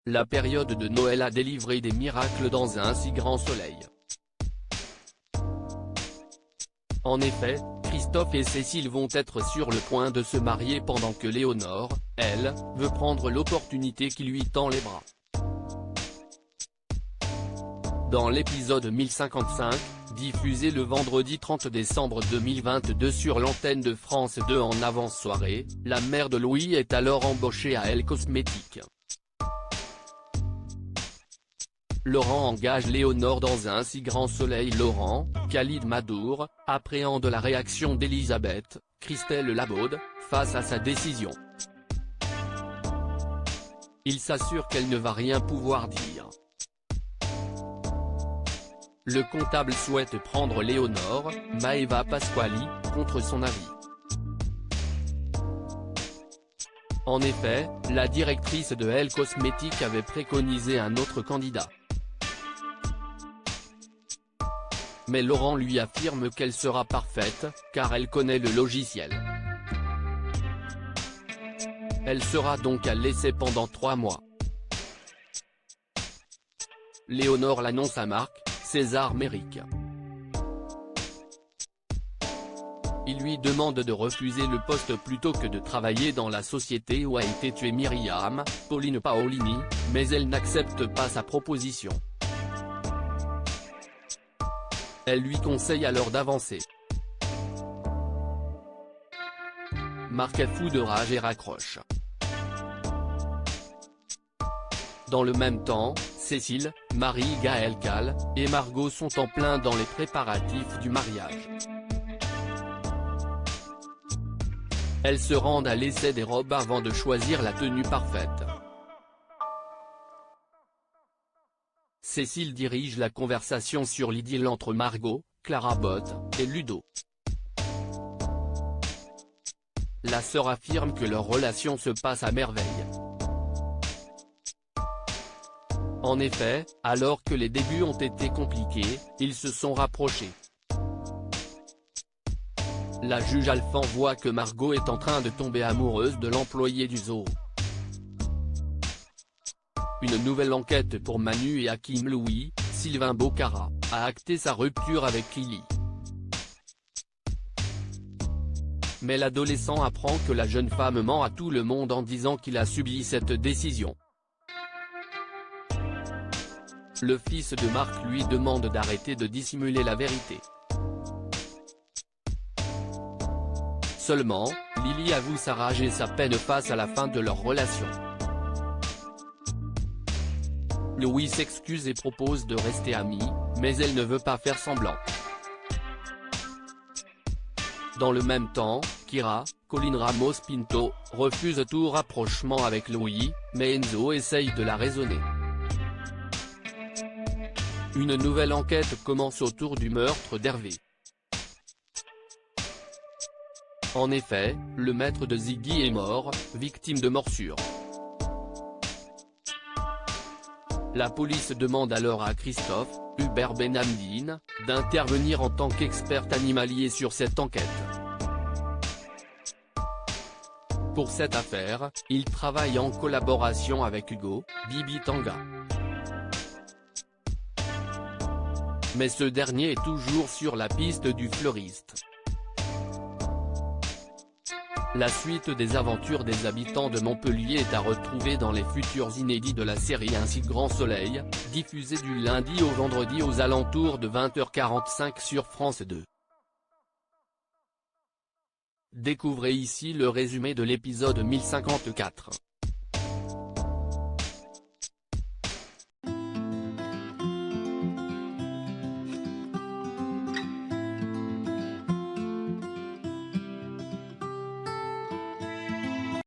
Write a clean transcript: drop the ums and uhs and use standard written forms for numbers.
La période de Noël a délivré des miracles dans un si grand soleil. En effet, Christophe et Cécile vont être sur le point de se marier pendant que Léonore, elle, veut prendre l'opportunité qui lui tend les bras. Dans l'épisode 1055, diffusé le vendredi 30 décembre 2022 sur l'antenne de France 2 en avant-soirée, la mère de Louis est alors embauchée à Elle Cosmétiques. Laurent engage Léonore dans un si grand soleil. Laurent, Khalid Madour, appréhende la réaction d'Elisabeth, Christelle Labaude, face à sa décision. Il s'assure qu'elle ne va rien pouvoir dire. Le comptable souhaite prendre Léonore, Maeva Pasquali, contre son avis. En effet, la directrice de Elle Cosmétiques avait préconisé un autre candidat. Mais Laurent lui affirme qu'elle sera parfaite, car elle connaît le logiciel. Elle sera donc à l'essai pendant 3 mois. Léonore l'annonce à Marc, César Méric. Il lui demande de refuser le poste plutôt que de travailler dans la société où a été tuée Myriam, Pauline Paolini, mais elle n'accepte pas sa proposition. Elle lui conseille alors d'avancer. Marc est fou de rage et raccroche. Dans le même temps, Cécile, Marie-Gaëlle Cal, et Margot sont en plein dans les préparatifs du mariage. Elles se rendent à l'essai des robes avant de choisir la tenue parfaite. Cécile dirige la conversation sur l'idylle entre Margot, Clara Botte, et Ludo. La sœur affirme que leur relation se passe à merveille. En effet, alors que les débuts ont été compliqués, ils se sont rapprochés. La juge Alphand voit que Margot est en train de tomber amoureuse de l'employé du zoo. Une nouvelle enquête pour Manu et Hakim Louis, Sylvain Bocara, a acté sa rupture avec Lily. Mais l'adolescent apprend que la jeune femme ment à tout le monde en disant qu'il a subi cette décision. Le fils de Marc lui demande d'arrêter de dissimuler la vérité. Seulement, Lily avoue sa rage et sa peine face à la fin de leur relation. Louis s'excuse et propose de rester amis, mais elle ne veut pas faire semblant. Dans le même temps, Kira, Colline Ramos Pinto, refuse tout rapprochement avec Louis, mais Enzo essaye de la raisonner. Une nouvelle enquête commence autour du meurtre d'Hervé. En effet, le maître de Ziggy est mort, victime de morsure. La police demande alors à Christophe, Hubert Benhamdine, d'intervenir en tant qu'expert animalier sur cette enquête. Pour cette affaire, il travaille en collaboration avec Hugo, Bibi Tanga. Mais ce dernier est toujours sur la piste du fleuriste. La suite des aventures des habitants de Montpellier est à retrouver dans les futurs inédits de la série Un si grand soleil, diffusé du lundi au vendredi aux alentours de 20h45 sur France 2. Découvrez ici le résumé de l'épisode 1054.